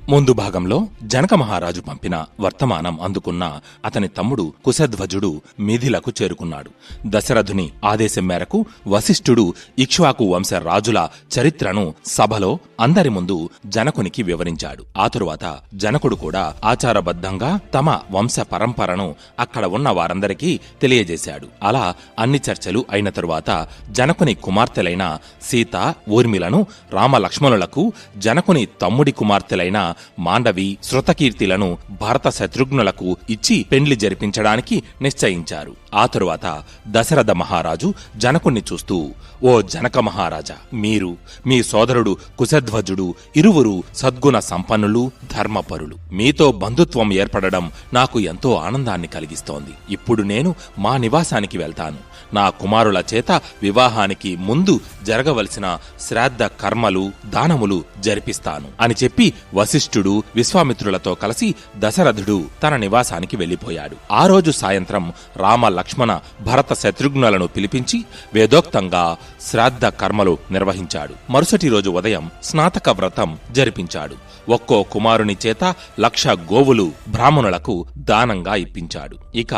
ముందు భాగంలో జనక మహారాజు పంపిన వర్తమానం అందుకున్న అతని తమ్ముడు కుశధ్వజుడు మిథిలకు చేరుకున్నాడు. దశరథుని ఆదేశం మేరకు వశిష్ఠుడు ఇక్ష్వాకు వంశ రాజుల చరిత్రను సభలో అందరి ముందు జనకునికి వివరించాడు. ఆ తరువాత జనకుడు కూడా ఆచారబద్ధంగా తమ వంశ పరంపరను అక్కడ ఉన్న వారందరికీ తెలియజేశాడు. అలా అన్ని చర్చలు అయిన తరువాత జనకుని కుమార్తెలైన సీత, ఊర్మిలను రామలక్ష్మణులకు, జనకుని తమ్ముడి కుమార్తెలైన మాండవి, శృతకీర్తిలను భరత శత్రుఘ్నులకు ఇచ్చి పెండ్లి జరిపించడానికి నిశ్చయించారు. ఆ తరువాత దశరథ మహారాజు జనకుణ్ణి చూస్తూ, ఓ జనక మహారాజా, మీరు, మీ సోదరుడు కుశధ్వజుడు ఇరువురు సద్గుణ సంపన్నులు, ధర్మపరులు. మీతో బంధుత్వం ఏర్పడడం నాకు ఎంతో ఆనందాన్ని కలిగిస్తోంది. ఇప్పుడు నేను మా నివాసానికి వెళ్తాను. నా కుమారుల చేత వివాహానికి ముందు జరగవలసిన శ్రాద్ధ కర్మలు, దానములు జరిపిస్తాను అని చెప్పి వశిష్ఠుడు విశ్వామిత్రులతో కలిసి దశరథుడు తన నివాసానికి వెళ్లిపోయాడు. ఆ రోజు సాయంత్రం రామ, లక్ష్మణ, భరత శత్రుఘ్నులను పిలిపించి వేదోక్తంగా శ్రాద్ధ కర్మలు నిర్వహించాడు. మరుసటి రోజు ఉదయం స్నాతక వ్రతం జరిపించాడు. ఒక్కో కుమారుని చేత 1,00,000 గోవులు బ్రాహ్మణులకు దానంగా ఇప్పించాడు. ఇక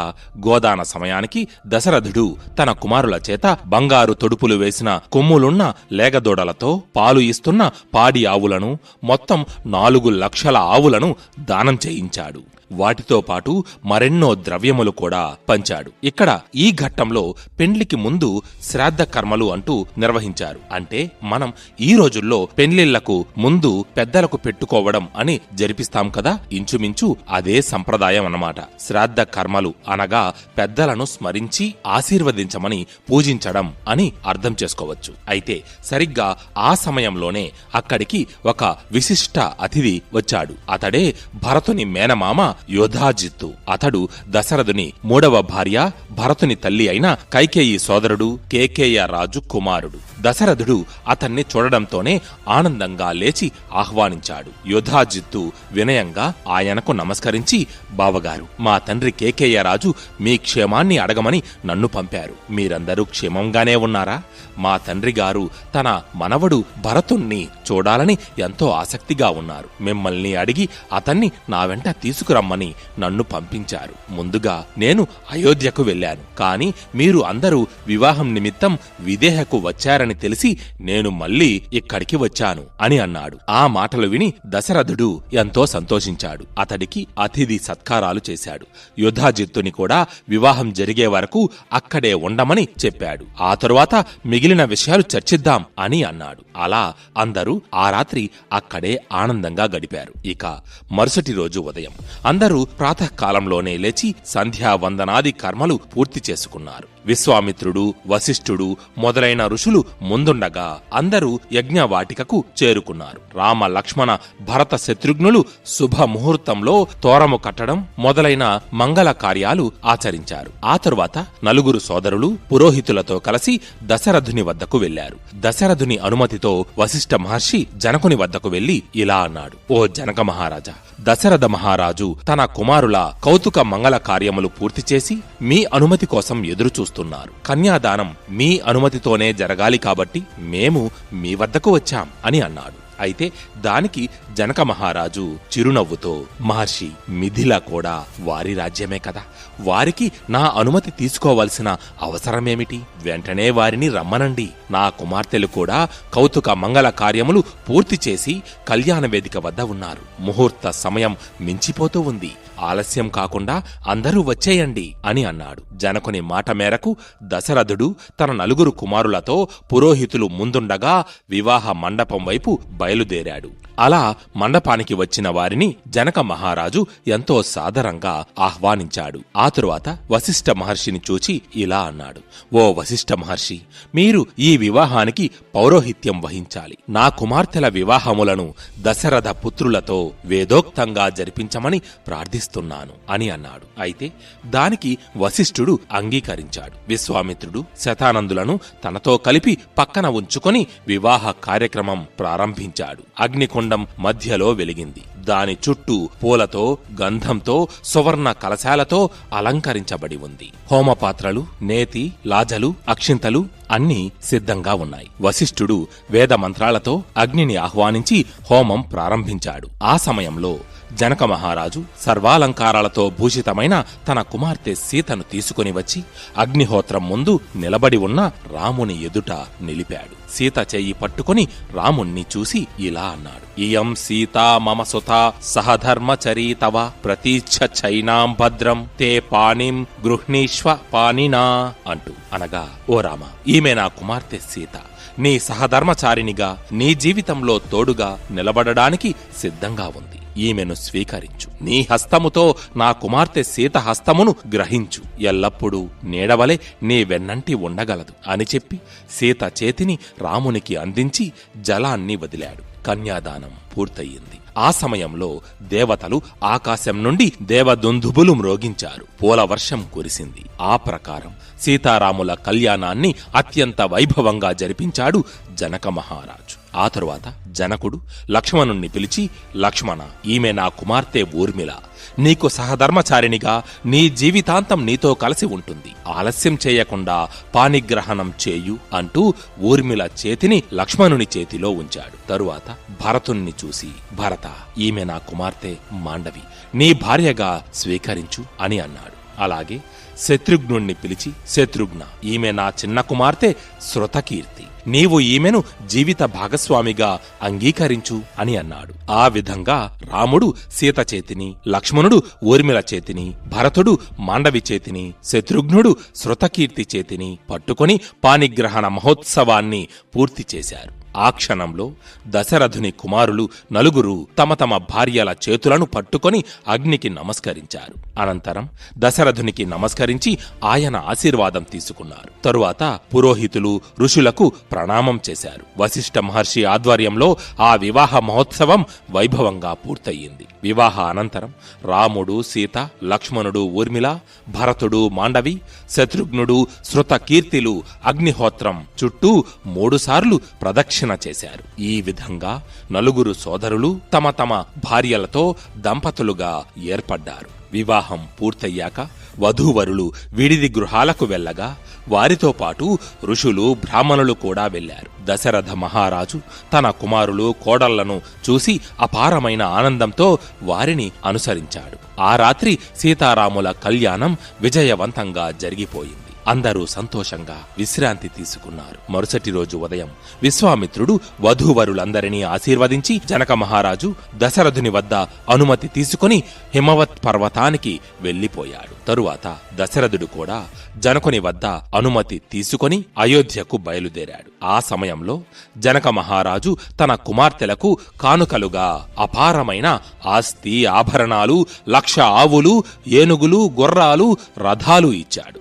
గోదాన సమయానికి దశరథుడు తన కుమారుల చేత బంగారు తొడుపులు వేసిన కొమ్ములున్న లేగదూడలతో పాలు ఇస్తున్న పాడి ఆవులను, మొత్తం 4,00,000 ఆవులను దానం చేయించాడు. వాటితో పాటు మరెన్నో ద్రవ్యములు కూడా పంచాడు. ఇక్కడ ఈ ఘట్టంలో పెండ్లికి ముందు శ్రాద్ధ కర్మలు అంటూ నిర్వహించారు. అంటే మనం ఈ రోజుల్లో పెండ్లిళ్లకు ముందు పెద్దలకు పెట్టుకోవడం అని జరిపిస్తాం కదా, ఇంచుమించు అదే సంప్రదాయం అన్నమాట. శ్రాద్ధ కర్మలు అనగా పెద్దలను స్మరించి ఆశీర్వదించమని పూజించడం అని అర్థం చేసుకోవచ్చు. అయితే సరిగ్గా ఆ సమయంలోనే అక్కడికి ఒక విశిష్ట అతిథి వచ్చాడు. అతడే భరతుని మేనమామ యోధాజిత్తు. అతడు దశరథుని 3వ భార్య, భరతుని తల్లి అయిన కైకేయి సోదరుడు, కేకేయ రాజు కుమారుడు. దశరథుడు అతన్ని చూడడంతోనే ఆనందంగా లేచి ఆహ్వానించాడు. యోధాజిత్తు వినయంగా ఆయనకు నమస్కరించి, బావగారు, మా తండ్రి కేకేయ రాజు మీ క్షేమాన్ని అడగమని నన్ను పంపారు. మీరందరూ క్షేమంగానే ఉన్నారా? మా తండ్రి గారు తన మనవడు భరతుణ్ణి చూడాలని ఎంతో ఆసక్తిగా ఉన్నారు. మిమ్మల్ని అడిగి అతన్ని నా వెంట తీసుకురమ్మని నన్ను పంపించారు. ముందుగా నేను అయోధ్యకు వెళ్లాను. కాని మీరు అందరూ వివాహం నిమిత్తం విదేహకు వచ్చారని తెలిసి నేను మళ్లీ ఇక్కడికి వచ్చాను అని అన్నాడు. ఆ మాటలు విని దశరథుడు ఎంతో సంతోషించాడు. అతడికి అతిథి సత్కారాలు చేశాడు. యోధాజిత్తుని కూడా వివాహం జరిగే వరకు అక్కడే ఉండమని చెప్పాడు. ఆ తరువాత మిగిలిన విషయాలు చర్చిద్దాం అని అన్నాడు. అలా అందరూ ఆ రాత్రి అక్కడే ఆనందంగా గడిపారు. ఇక మరుసటి రోజు ఉదయం అందరూ ప్రాతకాలంలోనే లేచి సంధ్యావందనాది కర్మలు పూర్తి చేసుకున్నారు. విశ్వామిత్రుడు, వశిష్ఠుడు మొదలైన ఋషులు ముందుండగా అందరూ యజ్ఞవాటికకు చేరుకున్నారు. రామ, లక్ష్మణ, భరత శత్రుఘ్నులు శుభముహూర్తంలో తోరము కట్టడం మొదలైన మంగళ కార్యాలు ఆచరించారు. ఆ తరువాత నలుగురు సోదరులు పురోహితులతో కలిసి దశరథుని వద్దకు వెళ్లారు. దశరథుని అనుమతితో వశిష్ఠ మహర్షి జనకుని వద్దకు వెళ్లి ఇలా అన్నాడు, ఓ జనక మహారాజా, దశరథ మహారాజు తన కుమారుల కౌతుక మంగళ కార్యములు పూర్తి చేసి మీ అనుమతి కోసం ఎదురుచూస్తున్నారు. కన్యాదానం మీ అనుమతితోనే జరగాలి కాబట్టి మేము మీ వద్దకు వచ్చాం అని అన్నాడు. అయితే దానికి జనక మహారాజు చిరునవ్వుతో, మహర్షి, మిథిల కూడా వారి రాజ్యమే కదా, వారికి నా అనుమతి తీసుకోవలసిన అవసరమేమిటి? వెంటనే వారిని రమ్మనండి. నా కుమార్తెలు కూడా కౌతుక మంగళ కార్యములు పూర్తి చేసి కళ్యాణ వేదిక వద్ద ఉన్నారు. ముహూర్త సమయం మించిపోతూ ఉంది. ఆలస్యం కాకుండా అందరూ వచ్చేయండి అని అన్నాడు. జనకుని మాట మేరకు దశరథుడు తన నలుగురు కుమారులతో పురోహితులు ముందుండగా వివాహ మండపం వైపు బయలుదేరాడు. అలా మండపానికి వచ్చిన వారిని జనక మహారాజు ఎంతో సాదరంగా ఆహ్వానించాడు. ఆ తరువాత వశిష్ఠ మహర్షిని చూచి ఇలా అన్నాడు, ఓ వశిష్ఠ మహర్షి, మీరు ఈ వివాహానికి పౌరోహిత్యం వహించాలి. నా కుమార్తెల వివాహములను దశరథ పుత్రులతో వేదోక్తంగా జరిపించమని ప్రార్థిస్తున్నాను అని అన్నాడు. అయితే దానికి వశిష్ఠుడు అంగీకరించాడు. విశ్వామిత్రుడు శతానందులను తనతో కలిపి పక్కన ఉంచుకొని వివాహ కార్యక్రమం ప్రారంభించాడు. అగ్నికొండం మధ్యలో వెలిగింది. దాని చుట్టూ పూలతో, గంధంతో, సువర్ణ కలశాలతో అలంకరించబడి ఉంది. హోమపాత్రలు, నేతి, లాజలు, అక్షింతలు అన్నీ సిద్ధంగా ఉన్నాయి. వశిష్ఠుడు వేద మంత్రాలతో అగ్నిని ఆహ్వానించి హోమం ప్రారంభించాడు. ఆ సమయంలో జనక మహారాజు సర్వాలంకారాలతో భూషితమైన తన కుమార్తె సీతను తీసుకుని వచ్చి అగ్నిహోత్రం ముందు నిలబడి ఉన్న రాముని ఎదుట నిలిపాడు. సీత చెయ్యి పట్టుకుని రాముణ్ణి చూసి ఇలా అన్నాడు: ఇయం సీతా మమ సుతా సహధర్మచరీ తవ ప్రతీచ్ఛ చైనాం భద్రం తే పాణిం గృహ్ణీష్వ పాణినా అంటూ. అనగా, ఓ రామ, ఈమె నా కుమార్తె సీత. నీ సహధర్మచారినిగా, నీ జీవితంలో తోడుగా నిలబడడానికి సిద్ధంగా ఉంది. ఈమెను స్వీకరించు. నీ హస్తముతో నా కుమార్తె సీత హస్తమును గ్రహించు. ఎల్లప్పుడూ నీడవలే నీ వెన్నంటి ఉండగలదు అని చెప్పి సీత చేతిని రామునికి అందించి జలాన్ని వదిలాడు. కన్యాదానం పూర్తయింది. ఆ సమయంలో దేవతలు ఆకాశం నుండి దేవదుందుబులు మ్రోగించారు. పూలవర్షం కురిసింది. ఆ ప్రకారం సీతారాముల కళ్యాణాన్ని అత్యంత వైభవంగా జరిపించాడు జనక మహారాజు. ఆ తరువాత జనకుడు లక్ష్మణుణ్ణి పిలిచి, లక్ష్మణ, ఈమె నా కుమార్తె ఊర్మిళ. నీకు సహధర్మచారినిగా నీ జీవితాంతం నీతో కలిసి ఉంటుంది. ఆలస్యం చేయకుండా పాణిగ్రహణం చేయు అంటూ ఊర్మిళ చేతిని లక్ష్మణుని చేతిలో ఉంచాడు. తరువాత భరతుణ్ణి చూసి, భరత, ఈమె నా కుమార్తె మాండవి. నీ భార్యగా స్వీకరించు అని అన్నాడు. అలాగే శత్రుఘ్నుణ్ణి పిలిచి, శత్రుఘ్న, ఈమె నా చిన్న కుమార్తె శృతకీర్తి. నీవు ఈమెను జీవిత భాగస్వామిగా అంగీకరించు అని అన్నాడు. ఆ విధంగా రాముడు సీత చేతిని, లక్ష్మణుడు ఊర్మిళ చేతిని, భరతుడు మాండవి చేతిని, శత్రుఘ్నుడు శృతకీర్తి చేతిని పట్టుకొని పాణిగ్రహణ మహోత్సవాన్ని పూర్తి చేశారు. ఆ క్షణంలో దశరథుని కుమారులు నలుగురు తమ తమ భార్యల చేతులను పట్టుకొని అగ్నికి నమస్కరించారు. అనంతరం దశరథునికి నమస్కరించి ఆయన ఆశీర్వాదం తీసుకున్నారు. తరువాత పురోహితులు ఋషులకు ప్రణామం చేశారు. వశిష్ఠ మహర్షి ఆధ్వర్యంలో ఆ వివాహ మహోత్సవం వైభవంగా పూర్తయింది. వివాహ అనంతరం రాముడు, సీత, లక్ష్మణుడు, ఊర్మిళ, భరతుడు, మాండవి, శత్రుఘ్నుడు, శృతకీర్తిలు అగ్నిహోత్రం చుట్టూ 3 సార్లు ప్రదక్షిణ చేశారు. ఈ విధంగా నలుగురు సోదరులు తమ తమ భార్యలతో దంపతులుగా ఏర్పడ్డారు. వివాహం పూర్తయ్యాక వధూవరులు విడిది గృహాలకు వెళ్లగా వారితో పాటు ఋషులు, బ్రాహ్మణులు కూడా వెళ్లారు. దశరథ మహారాజు తన కుమారులు, కోడళ్లను చూసి అపారమైన ఆనందంతో వారిని అనుసరించాడు. ఆ రాత్రి సీతారాముల కళ్యాణం విజయవంతంగా జరిగిపోయింది. అందరూ సంతోషంగా విశ్రాంతి తీసుకున్నారు. మరుసటి రోజు ఉదయం విశ్వామిత్రుడు వధూవరులందరినీ ఆశీర్వదించి జనక మహారాజు దశరథుని వద్ద అనుమతి తీసుకుని హిమవత్ పర్వతానికి వెళ్లిపోయాడు. తరువాత దశరథుడు కూడా జనకుని వద్ద అనుమతి తీసుకుని అయోధ్యకు బయలుదేరాడు. ఆ సమయంలో జనక మహారాజు తన కుమార్తెలకు కానుకలుగా అపారమైన ఆస్తి, ఆభరణాలు, 1,00,000 ఆవులు, ఏనుగులు, గుర్రాలు, రథాలు ఇచ్చాడు.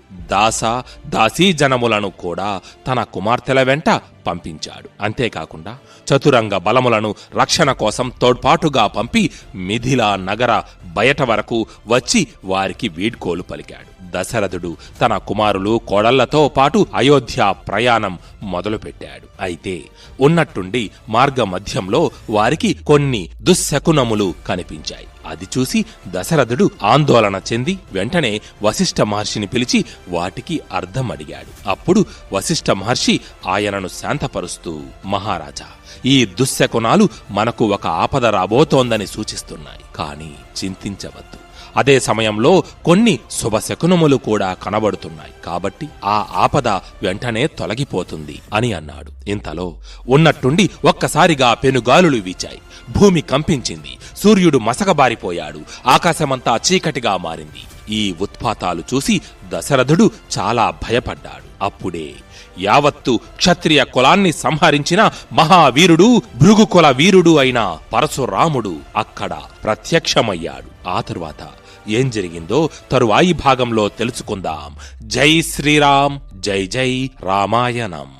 దాసీ జనములను కూడా తన కుమార్తెల వెంట పంపించాడు. అంతేకాకుండా చతురంగ బలములను రక్షణ కోసం తోడ్పాటుగా పంపి మిథిలా నగర బయట వరకు వచ్చి వారికి వీడ్కోలు పలికాడు. దశరథుడు తన కుమారులు, కోడళ్లతో పాటు అయోధ్య ప్రయాణం మొదలుపెట్టాడు. అయితే ఉన్నట్టుండి మార్గ మధ్యంలో వారికి కొన్ని దుశ్శకునములు కనిపించాయి. అది చూసి దశరథుడు ఆందోళన చెంది వెంటనే వశిష్ఠ మహర్షిని పిలిచి వాటికి అర్థం అడిగాడు. అప్పుడు వశిష్ఠ మహర్షి ఆయనను శాంతపరుస్తూ, మహారాజా, ఈ దుశ్శకునాలు మనకు ఒక ఆపద రాబోతోందని సూచిస్తున్నాయి. కాని చింతించవద్దు. అదే సమయంలో కొన్ని శుభశకునములు కూడా కనబడుతున్నాయి. కాబట్టి ఆ ఆపద వెంటనే తొలగిపోతుంది అని అన్నాడు. ఇంతలో ఉన్నట్టుండి ఒక్కసారిగా పెనుగాలులు వీచాయి. భూమి కంపించింది. సూర్యుడు మసకబారిపోయాడు. ఆకాశమంతా చీకటిగా మారింది. ఈ ఉత్పాతాలు చూసి దశరథుడు చాలా భయపడ్డాడు. అప్పుడే యావత్తు క్షత్రియ కులాన్ని సంహరించిన మహావీరుడు, భృగుకుల వీరుడు అయిన పరశురాముడు అక్కడ ప్రత్యక్షమయ్యాడు. ఆ తరువాత ఏం జరిగిందో తరువాయి భాగంలో తెలుసుకుందాం. జై శ్రీరామ్, జై జై రామాయణం.